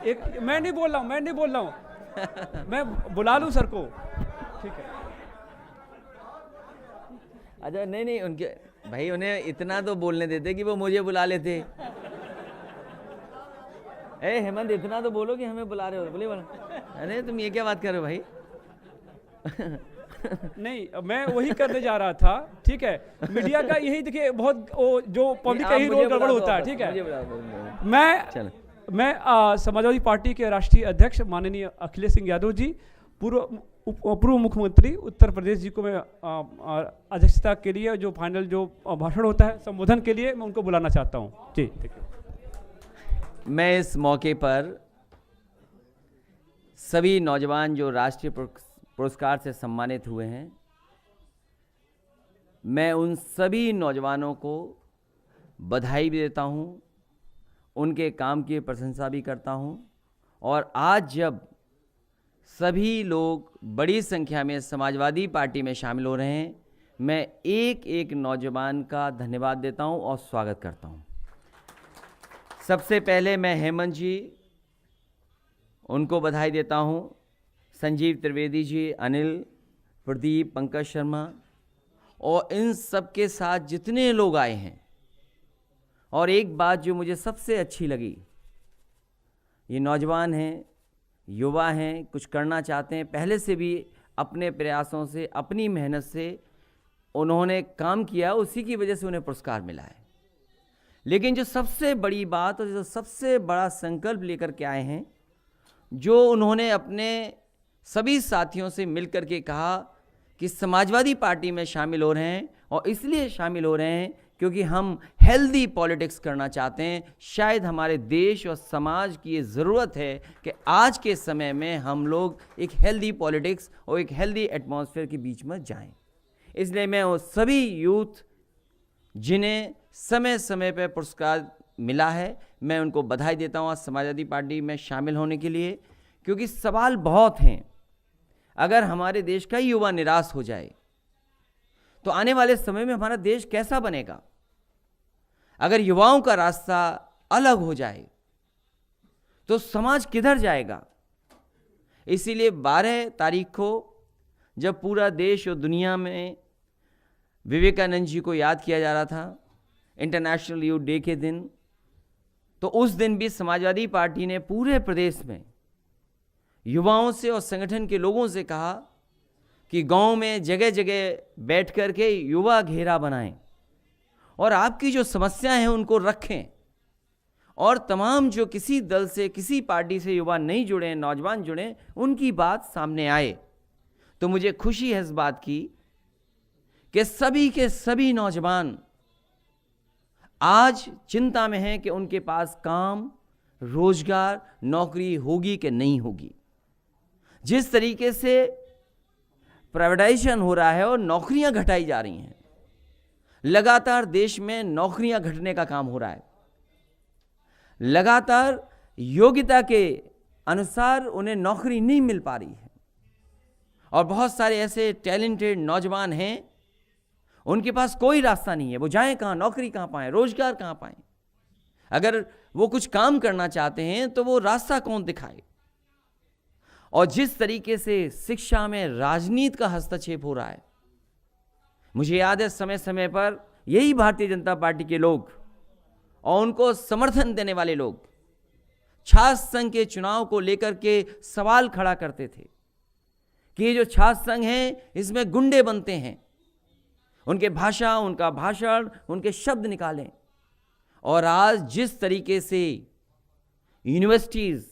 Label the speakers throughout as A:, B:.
A: मैं नहीं बोल रहा हूँ मैं बुला लूँ सर को, ठीक है।
B: अच्छा नहीं उनके भाई, उन्हें इतना तो बोलने देते कि वो मुझे बुला लेते। ए हेमंत, इतना तो बोलो कि हमें बुला रहे हो। बोले बोला, अरे तुम ये क्या बात कर रहे हो भाई?
A: नहीं, मैं वही करने जा रहा था, ठीक है। मीडिया का यही देखिए, बहुत जो पब्लिक का ही रोल गड़बड़ होता है, ठीक है। मैं समाजवादी पार्टी के राष्ट्रीय अध्यक्ष माननीय अखिलेश सिंह यादव जी, पूर्व मुख्यमंत्री उत्तर प्रदेश जी को मैं अध्यक्षता के लिए जो फाइनल जो भाषण होता है, संबोधन के लिए मैं उनको बुलाना चाहता हूँ जी।
B: मैं इस मौके पर सभी नौजवान जो राष्ट्रीय पुरस्कार से सम्मानित हुए हैं, मैं उन सभी नौजवानों को बधाई भी देता हूं, उनके काम की प्रशंसा भी करता हूं। और आज जब सभी लोग बड़ी संख्या में समाजवादी पार्टी में शामिल हो रहे हैं, मैं एक एक नौजवान का धन्यवाद देता हूं और स्वागत करता हूं। सबसे पहले मैं हेमंत जी, उनको बधाई देता हूं, संजीव त्रिवेदी जी, अनिल, प्रदीप, पंकज शर्मा और इन सब के साथ जितने लोग आए हैं। और एक बात जो मुझे सबसे अच्छी लगी, ये नौजवान हैं, युवा हैं, कुछ करना चाहते हैं, पहले से भी अपने प्रयासों से, अपनी मेहनत से उन्होंने काम किया, उसी की वजह से उन्हें पुरस्कार मिला है। लेकिन जो सबसे बड़ी बात और जो सबसे बड़ा संकल्प लेकर के आए हैं, जो उन्होंने अपने सभी साथियों से मिलकर के कहा कि समाजवादी पार्टी में शामिल हो रहे हैं, और इसलिए शामिल हो रहे हैं क्योंकि हम हेल्दी पॉलिटिक्स करना चाहते हैं। शायद हमारे देश और समाज की ये ज़रूरत है कि आज के समय में हम लोग एक हेल्दी पॉलिटिक्स और एक हेल्दी एटमॉस्फेयर के बीच में जाएं। इसलिए मैं वो सभी यूथ जिन्हें समय समय पर पुरस्कार मिला है, मैं उनको बधाई देता हूँ आज समाजवादी पार्टी में शामिल होने के लिए। क्योंकि सवाल बहुत हैं। अगर हमारे देश का युवा निराश हो जाए तो आने वाले समय में हमारा देश कैसा बनेगा? अगर युवाओं का रास्ता अलग हो जाए तो समाज किधर जाएगा? इसीलिए 12 तारीख को जब पूरा देश और दुनिया में विवेकानंद जी को याद किया जा रहा था, इंटरनेशनल यूथ डे के दिन, तो उस दिन भी समाजवादी पार्टी ने पूरे प्रदेश में युवाओं से और संगठन के लोगों से कहा कि गांव में जगह जगह बैठ कर के युवा घेरा बनाएं और आपकी जो समस्याएं हैं उनको रखें, और तमाम जो किसी दल से, किसी पार्टी से युवा नहीं जुड़े, नौजवान जुड़े, उनकी बात सामने आए। तो मुझे खुशी है इस बात की कि सभी के सभी नौजवान आज चिंता में हैं कि उनके पास काम, रोजगार, नौकरी होगी कि नहीं होगी। जिस तरीके से प्राइवेटाइजेशन हो रहा है और नौकरियां घटाई जा रही हैं, लगातार देश में नौकरियां घटने का काम हो रहा है। लगातार योग्यता के अनुसार उन्हें नौकरी नहीं मिल पा रही है, और बहुत सारे ऐसे टैलेंटेड नौजवान हैं, उनके पास कोई रास्ता नहीं है। वो जाएं कहां, नौकरी कहां पाएं, रोजगार कहां पाएं? अगर वो कुछ काम करना चाहते हैं तो वो रास्ता कौन दिखाए? और जिस तरीके से शिक्षा में राजनीति का हस्तक्षेप हो रहा है, मुझे याद है समय समय पर यही भारतीय जनता पार्टी के लोग और उनको समर्थन देने वाले लोग छात्र संघ के चुनाव को लेकर के सवाल खड़ा करते थे कि ये जो छात्र संघ है इसमें गुंडे बनते हैं, उनके भाषा, उनका भाषण, उनके शब्द निकालें। और आज जिस तरीके से यूनिवर्सिटीज,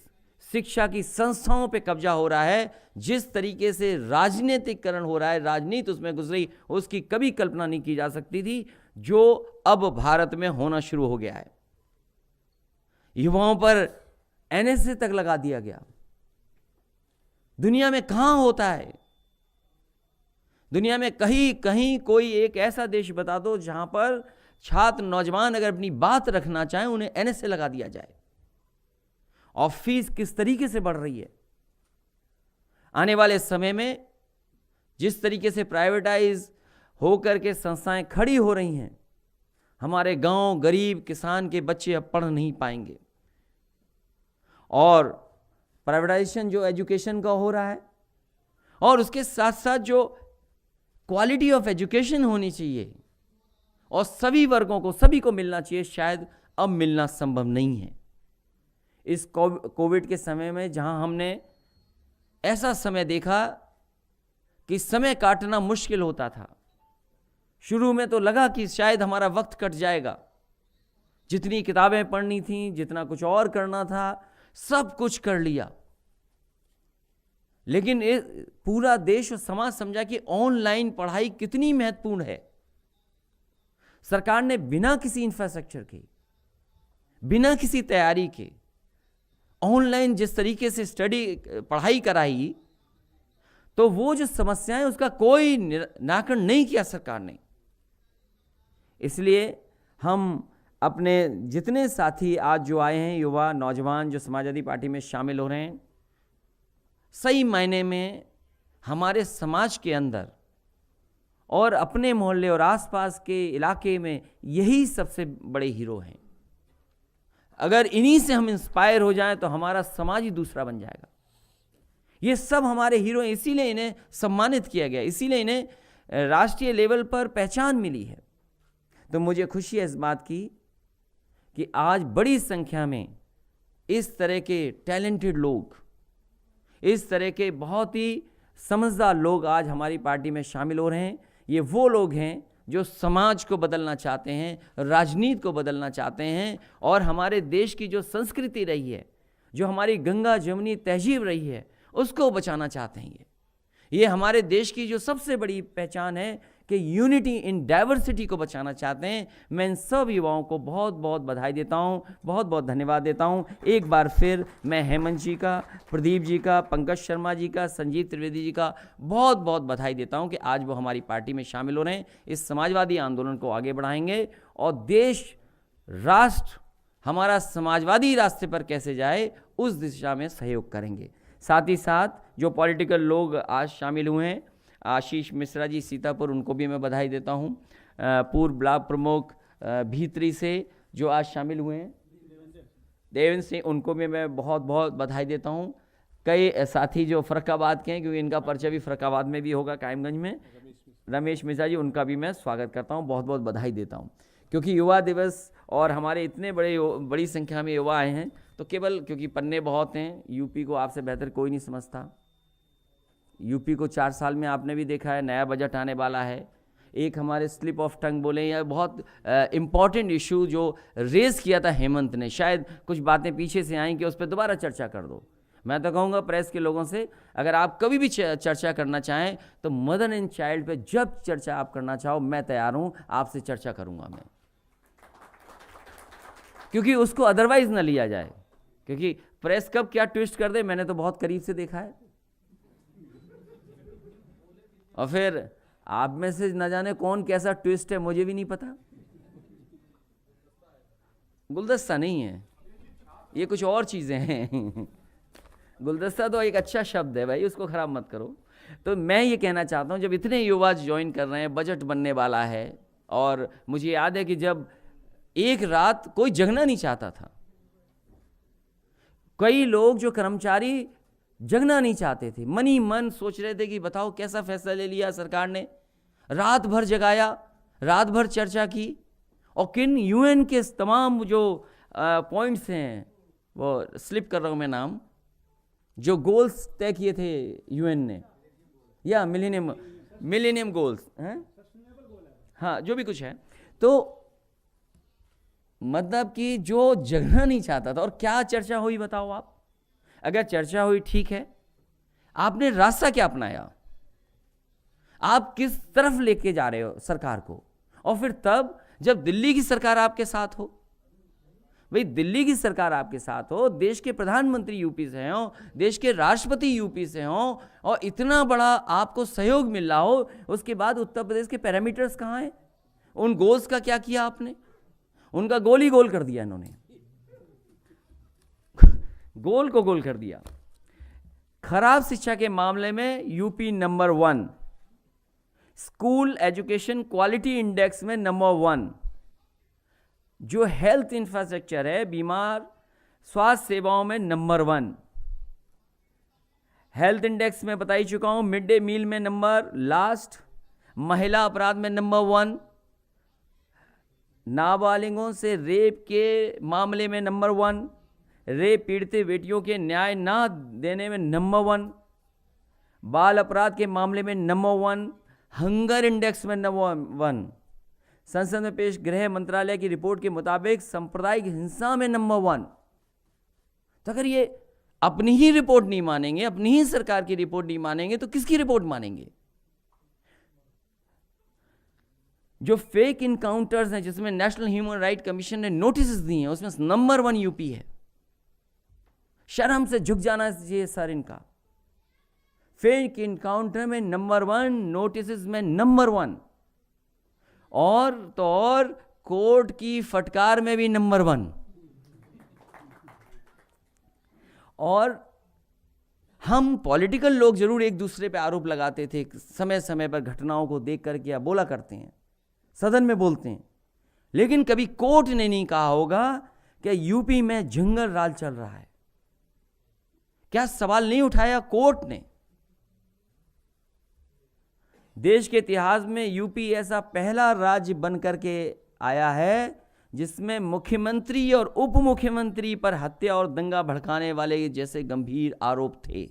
B: शिक्षा की संस्थाओं पे कब्जा हो रहा है, जिस तरीके से राजनीतिकरण हो रहा है, राजनीति उसमें गुजरी, उसकी कभी कल्पना नहीं की जा सकती थी, जो अब भारत में होना शुरू हो गया है। युवाओं पर एनएसए तक लगा दिया गया। दुनिया में कहां होता है? दुनिया में कहीं कहीं कोई एक ऐसा देश बता दो जहां पर छात्र, नौजवान अगर अपनी बात रखना चाहें उन्हें एनएसए लगा दिया जाए। और फीस किस तरीके से बढ़ रही है। आने वाले समय में जिस तरीके से प्राइवेटाइज होकर के संस्थाएं खड़ी हो रही हैं, हमारे गांव, गरीब किसान के बच्चे अब पढ़ नहीं पाएंगे। और प्राइवेटाइजेशन जो एजुकेशन का हो रहा है, और उसके साथ साथ जो क्वालिटी ऑफ एजुकेशन होनी चाहिए और सभी वर्गों को, सभी को मिलना चाहिए, शायद अब मिलना संभव नहीं है। इस कोविड के समय में जहां हमने ऐसा समय देखा कि समय काटना मुश्किल होता था, शुरू में तो लगा कि शायद हमारा वक्त कट जाएगा, जितनी किताबें पढ़नी थी, जितना कुछ और करना था, सब कुछ कर लिया, लेकिन पूरा देश और समाज समझा कि ऑनलाइन पढ़ाई कितनी महत्वपूर्ण है। सरकार ने बिना किसी इंफ्रास्ट्रक्चर के, बिना किसी तैयारी के ऑनलाइन जिस तरीके से पढ़ाई कराई, तो वो जो समस्याएं, उसका कोई निराकरण नहीं किया सरकार ने। इसलिए हम अपने जितने साथी आज जो आए हैं, युवा नौजवान जो समाजवादी पार्टी में शामिल हो रहे हैं, सही मायने में हमारे समाज के अंदर और अपने मोहल्ले और आसपास के इलाके में यही सबसे बड़े हीरो हैं। अगर इन्हीं से हम इंस्पायर हो जाएं तो हमारा समाज ही दूसरा बन जाएगा। ये सब हमारे हीरो हैं, इसीलिए इन्हें सम्मानित किया गया, इसीलिए इन्हें राष्ट्रीय लेवल पर पहचान मिली है। तो मुझे खुशी है इस बात की कि आज बड़ी संख्या में इस तरह के टैलेंटेड लोग, इस तरह के बहुत ही समझदार लोग आज हमारी पार्टी में शामिल हो रहे हैं। ये वो लोग हैं जो समाज को बदलना चाहते हैं, राजनीति को बदलना चाहते हैं, और हमारे देश की जो संस्कृति रही है, जो हमारी गंगा जमुनी तहजीब रही है, उसको बचाना चाहते हैं। ये हमारे देश की जो सबसे बड़ी पहचान है कि यूनिटी इन डाइवर्सिटी को बचाना चाहते हैं। मैं इन सब युवाओं को बहुत बहुत बधाई देता हूं, बहुत बहुत धन्यवाद देता हूं। एक बार फिर मैं हेमंत जी का, प्रदीप जी का, पंकज शर्मा जी का, संजीव त्रिवेदी जी का बहुत बहुत बधाई देता हूं कि आज वो हमारी पार्टी में शामिल हो रहे हैं। इस समाजवादी आंदोलन को आगे बढ़ाएंगे और देश, राष्ट्र हमारा समाजवादी रास्ते पर कैसे जाए, उस दिशा में सहयोग करेंगे। साथ ही साथ जो पॉलिटिकल लोग आज शामिल हुए हैं, आशीष मिश्रा जी सीतापुर, उनको भी मैं बधाई देता हूं। पूर्व ब्लॉक प्रमुख भीतरी से जो आज शामिल हुए हैं, देवेंद्र सिंह, उनको भी मैं बहुत बहुत बधाई देता हूं। कई साथी जो फर्रुखाबाद के हैं, क्योंकि इनका पर्चा भी फर्रुखाबाद में भी होगा, कायमगंज में, रमेश मिश्रा जी, उनका भी मैं स्वागत करता हूं, बहुत बहुत बधाई देता हूं। क्योंकि युवा दिवस और हमारे इतने बड़ी संख्या में युवा आए हैं, तो केवल क्योंकि पन्ने बहुत हैं, यूपी को आपसे बेहतर कोई नहीं समझता। यूपी को 4 साल में आपने भी देखा है, नया बजट आने वाला है। एक हमारे स्लिप ऑफ टंग बोले या बहुत इम्पॉर्टेंट इशू जो रेज किया था हेमंत ने, शायद कुछ बातें पीछे से आई कि उस पर दोबारा चर्चा कर दो। मैं तो कहूँगा प्रेस के लोगों से, अगर आप कभी भी चर्चा करना चाहें तो मदर एंड चाइल्ड पे जब चर्चा आप करना चाहो, मैं तैयार हूँ, आपसे चर्चा करूँगा मैं, क्योंकि उसको अदरवाइज ना लिया जाए। क्योंकि प्रेस कब क्या ट्विस्ट कर दे, मैंने तो बहुत करीब से देखा है। और फिर आप में से न जाने कौन कैसा ट्विस्ट है, मुझे भी नहीं पता। गुलदस्ता नहीं है, ये कुछ और चीजें हैं। गुलदस्ता तो एक अच्छा शब्द है भाई, उसको खराब मत करो। तो मैं ये कहना चाहता हूँ, जब इतने युवा ज्वाइन कर रहे हैं, बजट बनने वाला है, और मुझे याद है कि जब एक रात कोई जगना नहीं चाहता था, कई लोग जो कर्मचारी जगना नहीं चाहते थे, मन ही मन सोच रहे थे कि बताओ कैसा फैसला ले लिया सरकार ने। रात भर जगाया, रात भर चर्चा की, और किन यूएन के तमाम जो पॉइंट्स हैं, वो स्लिप कर रहा हूं मैं नाम, जो गोल्स तय किए थे यूएन ने, या मिलेनियम गोल्स हैं, हाँ जो भी कुछ है, तो मतलब कि जो जगना नहीं चाहता था। और क्या चर्चा हुई बताओ आप? अगर चर्चा हुई ठीक है, आपने रास्ता क्या अपनाया, आप किस तरफ लेके जा रहे हो सरकार को? और फिर तब जब दिल्ली की सरकार आपके साथ हो, भाई दिल्ली की सरकार आपके साथ हो, देश के प्रधानमंत्री यूपी से हो, देश के राष्ट्रपति यूपी से हो, और इतना बड़ा आपको सहयोग मिल रहा हो, उसके बाद उत्तर प्रदेश के पैरामीटर्स कहाँ हैं? उन गोल्स का क्या किया आपने? उनका गोल ही गोल कर दिया इन्होंने, गोल को गोल कर दिया। खराब शिक्षा के मामले में UP number 1, school education quality index में नंबर 1, जो हेल्थ इंफ्रास्ट्रक्चर है, बीमार स्वास्थ्य सेवाओं में नंबर 1, हेल्थ इंडेक्स में बता ही चुका हूं, मिड डे मील में नंबर लास्ट, महिला अपराध में नंबर 1, नाबालिगों से रेप के मामले में नंबर 1, रेप पीड़ित बेटियों के न्याय ना देने में नंबर 1, बाल अपराध के मामले में नंबर 1, हंगर इंडेक्स में नंबर 1, संसद में पेश गृह मंत्रालय की रिपोर्ट के मुताबिक सांप्रदायिक हिंसा में नंबर 1। तो अगर ये अपनी ही रिपोर्ट नहीं मानेंगे, अपनी ही सरकार की रिपोर्ट नहीं मानेंगे, तो किसकी रिपोर्ट मानेंगे? जो फेक इनकाउंटर्स हैं, जिसमें नेशनल ह्यूमन राइट कमीशन ने नोटिस दिए हैं, उसमें नंबर 1 यूपी है। शर्म से झुक जाना चाहिए सर इनका। फेक इनकाउंटर में नंबर 1, नोटिस में नंबर 1, और तो और कोर्ट की फटकार में भी नंबर 1। और हम पॉलिटिकल लोग जरूर एक दूसरे पे आरोप लगाते थे, समय समय पर घटनाओं को देख करके या बोला करते हैं, सदन में बोलते हैं, लेकिन कभी कोर्ट ने नहीं कहा होगा कि यूपी में जंगल राज चल रहा है। क्या सवाल नहीं उठाया कोर्ट ने? देश के इतिहास में यूपी ऐसा पहला राज्य बन करके आया है जिसमें मुख्यमंत्री और उप मुख्यमंत्री पर हत्या और दंगा भड़काने वाले जैसे गंभीर आरोप थे।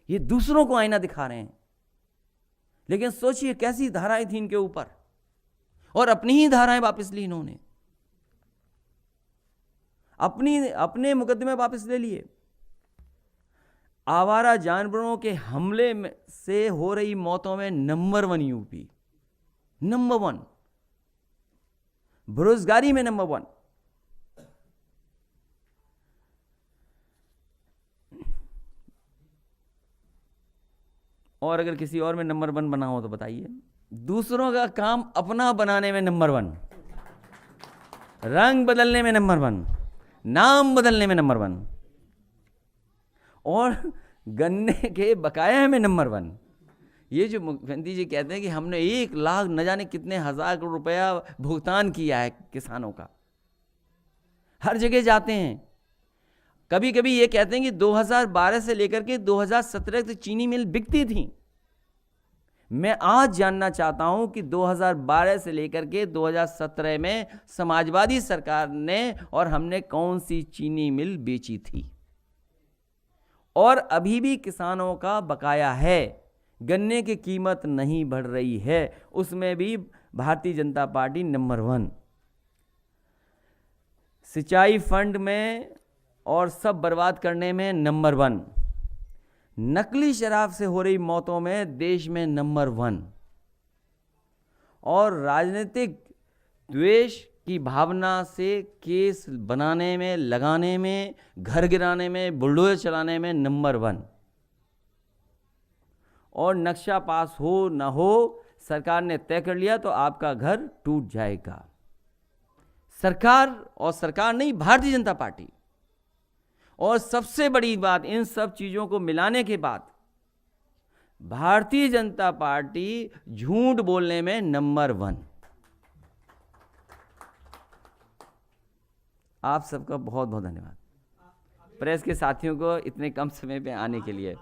B: ये दूसरों को आईना दिखा रहे हैं, लेकिन सोचिए कैसी धाराएं थी इनके ऊपर, और अपनी ही धाराएं वापस ली इन्होंने, अपने मुकदमे वापस ले लिए। आवारा जानवरों के हमले से हो रही मौतों में नंबर 1 यूपी, नंबर 1। बेरोजगारी में नंबर 1। और अगर किसी और में नंबर 1 बना हो तो बताइए। दूसरों का काम अपना बनाने में नंबर 1, रंग बदलने में नंबर 1, नाम बदलने में नंबर 1, और गन्ने के बकाया में नंबर 1। ये जो मुख्यमंत्री जी कहते हैं कि हमने 1 लाख न जाने कितने हजार करोड़ रुपया भुगतान किया है किसानों का, हर जगह जाते हैं। कभी कभी ये कहते हैं कि 2012 से लेकर के 2017 तक चीनी मिल बिकती थी। मैं आज जानना चाहता हूं कि 2012 से लेकर के 2017 में समाजवादी सरकार ने और हमने कौन सी चीनी मिल बेची थी? और अभी भी किसानों का बकाया है, गन्ने की कीमत नहीं बढ़ रही है, उसमें भी भारतीय जनता पार्टी नंबर 1। सिंचाई फंड में और सब बर्बाद करने में नंबर 1। नकली शराब से हो रही मौतों में देश में नंबर 1। और राजनीतिक द्वेष की भावना से केस बनाने में, लगाने में, घर गिराने में, बुलडोजर चलाने में नंबर 1। और नक्शा पास हो ना हो, सरकार ने तय कर लिया तो आपका घर टूट जाएगा। सरकार नहीं, भारतीय जनता पार्टी। और सबसे बड़ी बात, इन सब चीजों को मिलाने के बाद भारतीय जनता पार्टी झूठ बोलने में नंबर 1। आप सबका बहुत बहुत धन्यवाद, प्रेस के साथियों को इतने कम समय पे आने के लिए।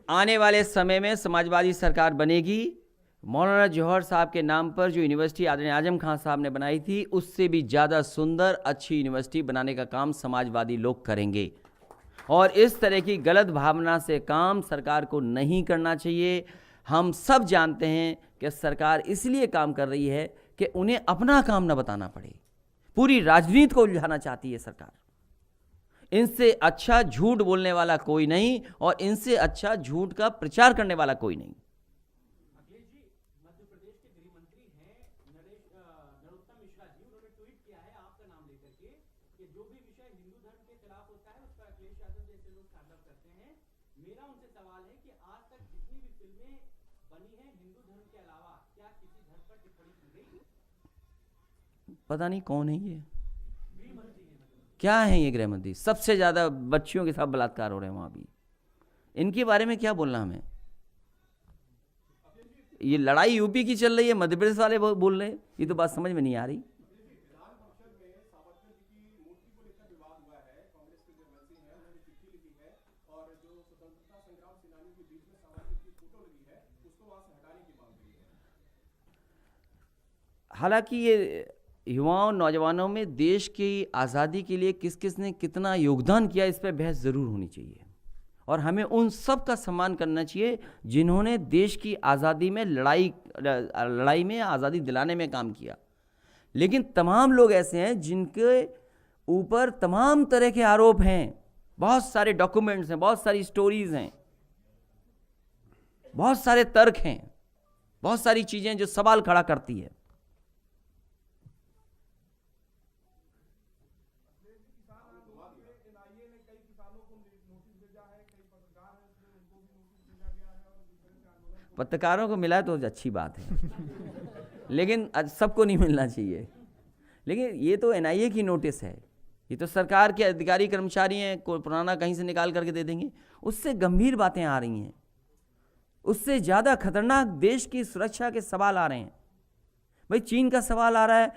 B: आने वाले समय में समाजवादी सरकार बनेगी। मौलाना जौहर साहब के नाम पर जो यूनिवर्सिटी आदरणीय आजम खान साहब ने बनाई थी, उससे भी ज़्यादा सुंदर अच्छी यूनिवर्सिटी बनाने का काम समाजवादी लोग करेंगे। और इस तरह की गलत भावना से काम सरकार को नहीं करना चाहिए। हम सब जानते हैं कि सरकार इसलिए काम कर रही है कि उन्हें अपना काम न बताना पड़े। पूरी राजनीति को उलझाना चाहती है सरकार। इनसे अच्छा झूठ बोलने वाला कोई नहीं, और इनसे अच्छा झूठ का प्रचार करने वाला कोई नहीं।
A: अखिलेश जी, मध्य प्रदेश के गृह मंत्री हैं नरोत्तम मिश्रा जी, उन्होंने ट्वीट किया है आपका नाम लेकर के कि जो भी विषय हिंदू धर्म के खिलाफ होता है उस पर अखिलेश यादव जैसे लोग ताड़ना करते हैं। मेरा उनसे सवाल है कि आज तक जितनी भी फिल्में बनी हैं हिंदू धर्म के अलावा, क्या किसी धर्म पर टिप्पणी की गई?
B: पता नहीं कौन है ये, क्या है ये गृह मंत्री? सबसे ज्यादा बच्चियों के साथ बलात्कार हो रहे हैं वहां भी। इनके बारे में क्या बोलना हमें? ये लड़ाई यूपी की चल रही है, मध्य प्रदेश वाले बोल रहे हैं, ये तो बात समझ में नहीं आ रही। हालांकि ये युवाओं नौजवानों में देश की आज़ादी के लिए किस किस ने कितना योगदान किया, इस पर बहस ज़रूर होनी चाहिए और हमें उन सब का सम्मान करना चाहिए जिन्होंने देश की आज़ादी में लड़ाई में आज़ादी दिलाने में काम किया। लेकिन तमाम लोग ऐसे हैं जिनके ऊपर तमाम तरह के आरोप हैं, बहुत सारे डॉक्यूमेंट्स हैं, बहुत सारी स्टोरीज हैं, बहुत सारे तर्क हैं, बहुत सारी चीजें जो सवाल खड़ा करती है। पत्रकारों को मिला तो अच्छी बात है लेकिन सबको नहीं मिलना चाहिए। लेकिन ये तो एनआईए की नोटिस है, ये तो सरकार के अधिकारी कर्मचारी हैं, कोई पुराना कहीं से निकाल करके दे देंगे। उससे गंभीर बातें आ रही हैं, उससे ज़्यादा खतरनाक देश की सुरक्षा के सवाल आ रहे हैं। भाई चीन का सवाल आ रहा है,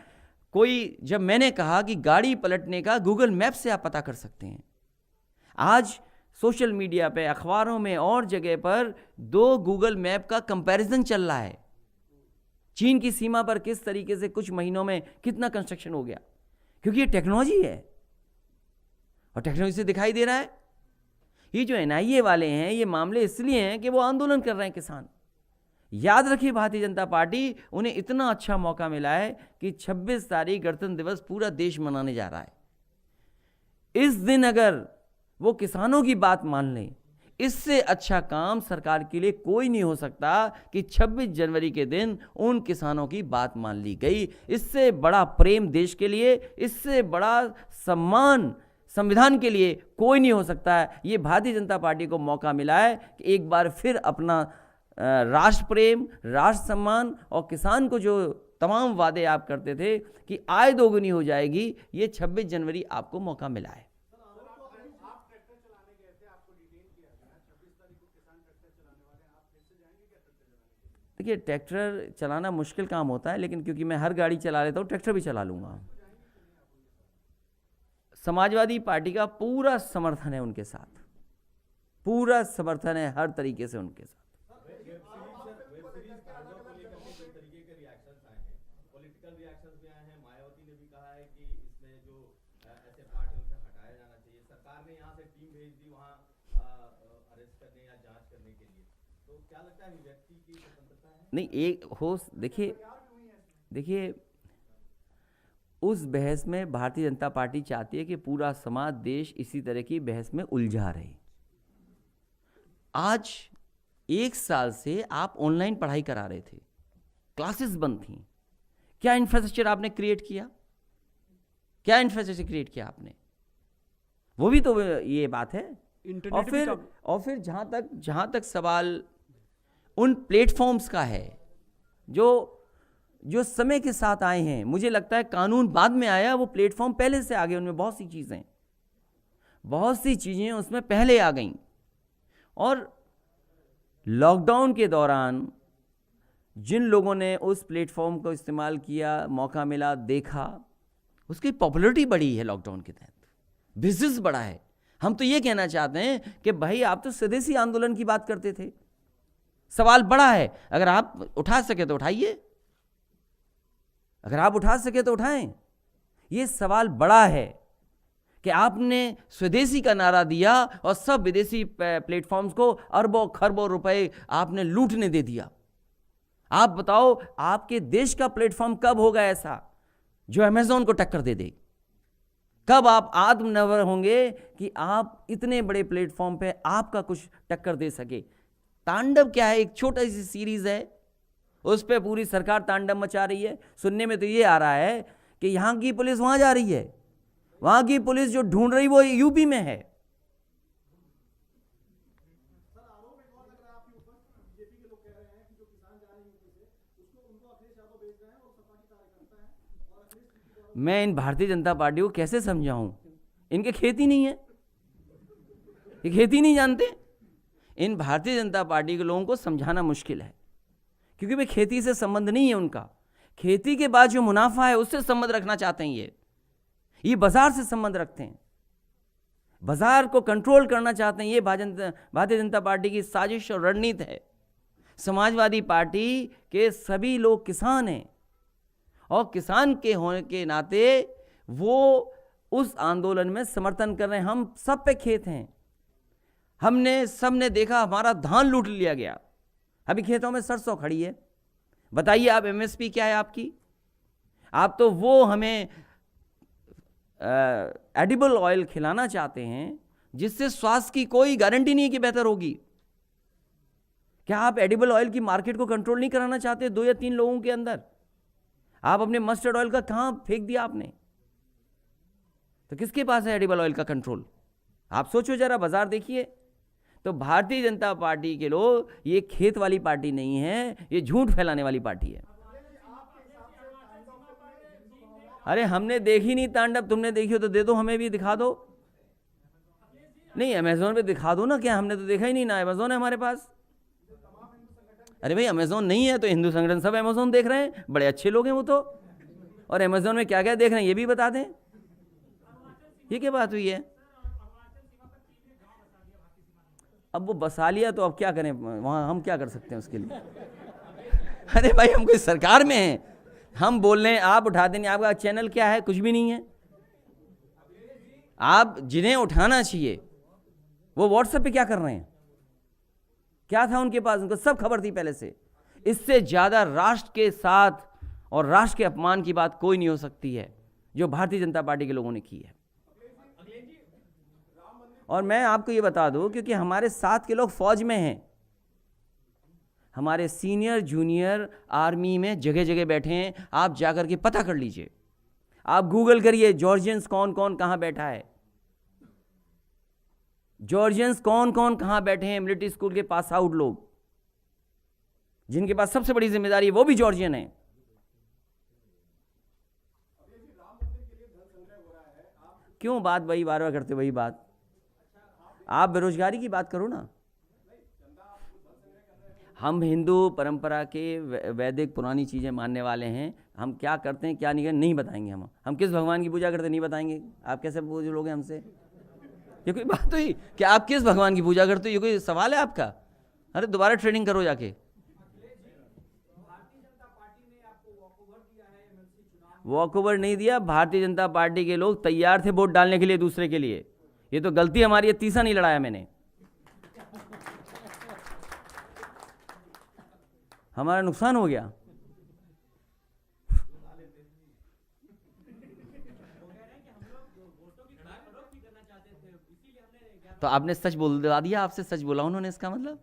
B: कोई जब मैंने कहा कि गाड़ी पलटने का गूगल मैप से आप पता कर सकते हैं, आज सोशल मीडिया पे, अखबारों में और जगह पर 2 गूगल मैप का कंपैरिजन चल रहा है। चीन की सीमा पर किस तरीके से कुछ महीनों में कितना कंस्ट्रक्शन हो गया, क्योंकि ये टेक्नोलॉजी है और टेक्नोलॉजी से दिखाई दे रहा है। ये जो एनआईए वाले हैं, ये मामले इसलिए हैं कि वो आंदोलन कर रहे हैं किसान। याद रखिए भारतीय जनता पार्टी, उन्हें इतना अच्छा मौका मिला है कि 26 तारीख गणतंत्र दिवस पूरा देश मनाने जा रहा है। इस दिन अगर वो किसानों की बात मान लें, इससे अच्छा काम सरकार के लिए कोई नहीं हो सकता कि 26 जनवरी के दिन उन किसानों की बात मान ली गई। इससे बड़ा प्रेम देश के लिए, इससे बड़ा सम्मान संविधान के लिए कोई नहीं हो सकता है। ये भारतीय जनता पार्टी को मौका मिला है कि एक बार फिर अपना राष्ट्र प्रेम, राष्ट्र सम्मान और किसान को जो तमाम वादे आप करते थे कि आय दोगुनी हो जाएगी, ये 26 जनवरी आपको मौका मिला है। देखिए, ट्रैक्टर चलाना मुश्किल काम होता है, लेकिन क्योंकि मैं हर गाड़ी चला लेता हूँ, ट्रैक्टर भी चला लूँगा। समाजवादी पार्टी का पूरा समर्थन है उनके साथ, पूरा समर्थन है हर तरीके से उनके साथ। नहीं, एक हो, देखिए उस बहस में भारतीय जनता पार्टी चाहती है कि पूरा समाज, देश इसी तरह की बहस में उलझा रहे। आज 1 साल से आप ऑनलाइन पढ़ाई करा रहे थे, क्लासेस बंद थी, क्या इंफ्रास्ट्रक्चर आपने क्रिएट किया? क्या इंफ्रास्ट्रक्चर क्रिएट किया आपने? वो भी तो ये बात है। और फिर जहां तक सवाल उन प्लेटफॉर्म्स का है जो समय के साथ आए हैं, मुझे लगता है कानून बाद में आया, वो प्लेटफॉर्म पहले से आ गए। उनमें बहुत सी चीज़ें उसमें पहले आ गईं। और लॉकडाउन के दौरान जिन लोगों ने उस प्लेटफॉर्म को इस्तेमाल किया, मौका मिला, देखा, उसकी पॉपुलैरिटी बढ़ी है। लॉकडाउन के तहत बिजनेस बढ़ा है। हम तो ये कहना चाहते हैं कि भाई आप तो स्वदेशी आंदोलन की बात करते थे, सवाल बड़ा है। अगर आप उठा सके तो उठाइए, अगर आप उठा सके तो उठाएं। ये सवाल बड़ा है कि आपने स्वदेशी का नारा दिया और सब विदेशी प्लेटफॉर्म्स को अरबों खरबों रुपए आपने लूटने दे दिया। आप बताओ, आपके देश का प्लेटफॉर्म कब होगा ऐसा जो अमेज़न को टक्कर दे दे? कब आप आत्मनिर्भर होंगे कि आप इतने बड़े प्लेटफॉर्म पे आपका कुछ टक्कर दे सके? तांडव क्या है? एक छोटा सी सीरीज है, उस पे पूरी सरकार तांडव मचा रही है। सुनने में तो ये आ रहा है कि यहाँ की पुलिस वहाँ जा रही है, वहाँ की पुलिस जो ढूंढ रही वो यूपी में है। मैं इन भारतीय जनता पार्टी को कैसे समझाऊं? इनके खेती नहीं है, ये खेती नहीं जानते। इन भारतीय जनता पार्टी के लोगों को समझाना मुश्किल है, क्योंकि वे खेती से संबंध नहीं है उनका। खेती के बाद जो मुनाफा है उससे संबंध रखना चाहते हैं। ये बाजार से संबंध रखते हैं, बाजार को कंट्रोल करना चाहते हैं। ये भारतीय जनता पार्टी की साजिश और रणनीति है। समाजवादी पार्टी के सभी लोग किसान हैं और किसान के होने के नाते वो उस आंदोलन में समर्थन कर रहे हैं। हम सब पे खेत हैं, हमने सबने देखा हमारा धान लूट लिया गया, अभी खेतों में सरसों खड़ी है। बताइए आप एमएसपी क्या है आपकी? आप तो वो हमें एडिबल ऑयल खिलाना चाहते हैं जिससे स्वास्थ्य की कोई गारंटी नहीं है कि बेहतर होगी। क्या आप एडिबल ऑयल की मार्केट को कंट्रोल नहीं कराना चाहते 2 या 3 लोगों के अंदर? आप अपने मस्टर्ड ऑयल का कहां फेंक दिया आपने? तो किसके पास है एडिबल ऑयल का कंट्रोल? आप सोचो जरा, बाजार देखिए। तो भारतीय जनता पार्टी के लोग ये खेत वाली पार्टी नहीं है, ये झूठ फैलाने वाली पार्टी है। अरे हमने देखी नहीं तांडव, तुमने देखी हो तो दे दो, हमें भी दिखा दो। नहीं, अमेजोन पे दिखा दो ना। क्या हमने तो देखा ही नहीं ना, अमेजोन है हमारे पास। अरे भाई अमेजोन नहीं है तो हिंदू संगठन सब अमेजोन देख रहे हैं, बड़े अच्छे लोग हैं वो तो। और अमेजोन में क्या क्या देख रहे हैं ये भी बता दें। ये क्या बात हुई है? अब वो बसा लिया तो अब क्या करें, वहां हम क्या कर सकते हैं उसके लिए? अरे भाई हम कोई सरकार में हैं, हम बोल रहे हैं, आप उठा देंगे। आपका चैनल क्या है? कुछ भी नहीं है। आप जिन्हें उठाना चाहिए वो व्हाट्सएप पे क्या कर रहे हैं? क्या था उनके पास? उनको सब खबर थी पहले से। इससे ज्यादा राष्ट्र के साथ और राष्ट्र के अपमान की बात कोई नहीं हो सकती है जो भारतीय जनता पार्टी के लोगों ने की है। और मैं आपको ये बता दूं, क्योंकि हमारे साथ के लोग फौज में हैं, हमारे सीनियर जूनियर आर्मी में जगह जगह बैठे हैं। आप जाकर के पता कर लीजिए, आप गूगल करिए जॉर्जियंस कौन कौन कहां बैठा है, जॉर्जियंस कौन कौन कहां बैठे हैं। मिलिट्री स्कूल के पास आउट लोग जिनके पास सबसे बड़ी जिम्मेदारी है वो भी जॉर्जियन है। क्यों बात वही बार बार करते, वही बात? आप बेरोजगारी की बात करो ना। हम हिंदू परंपरा के वैदिक पुरानी चीज़ें मानने वाले हैं। हम क्या करते हैं क्या नहीं बताएंगे। हम किस भगवान की पूजा करते नहीं बताएंगे। आप कैसे पूछ लोगे हमसे? ये कोई बात हुई कि आप किस भगवान की पूजा करते हो? ये कोई सवाल है आपका? अरे दोबारा ट्रेनिंग करो जाके। वॉकओवर नहीं दिया, भारतीय जनता पार्टी के लोग तैयार थे वोट डालने के लिए दूसरे के लिए। ये तो गलती हमारी है, तीसरा नहीं लड़ाया मैंने। हमारा नुकसान हो गया। तो आपने सच बोल दिया, आपसे सच बोला उन्होंने, इसका मतलब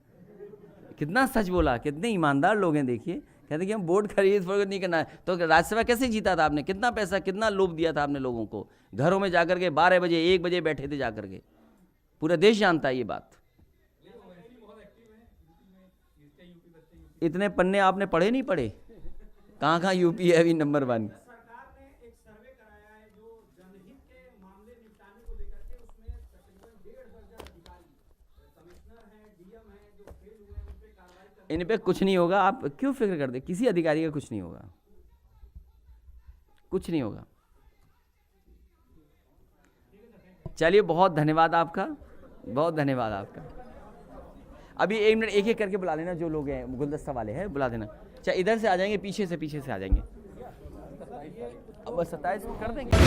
B: कितना सच बोला। कितने ईमानदार लोग हैं देखिए। कहते कि हम वोट खरीद फरोख्त नहीं करना है। तो राज्यसभा कैसे जीता था आपने? कितना पैसा, कितना लोभ दिया था आपने लोगों को? घरों में जाकर के 12 बजे 1 बजे बैठे थे जाकर के। पूरा देश जानता है ये बात। इतने पन्ने आपने पढ़े नहीं पढ़े? कहाँ कहाँ यूपी है अभी नंबर 1। इन पे कुछ नहीं होगा, आप क्यों फिक्र करते? किसी अधिकारी का कुछ नहीं होगा, कुछ नहीं होगा। चलिए, बहुत धन्यवाद आपका, बहुत धन्यवाद आपका। अभी 1 मिनट एक एक करके बुला लेना, जो लोग हैं गुलदस्ता वाले हैं बुला देना। चाहे इधर से आ जाएंगे, पीछे से आ जाएंगे। अब 27 को कर देंगे।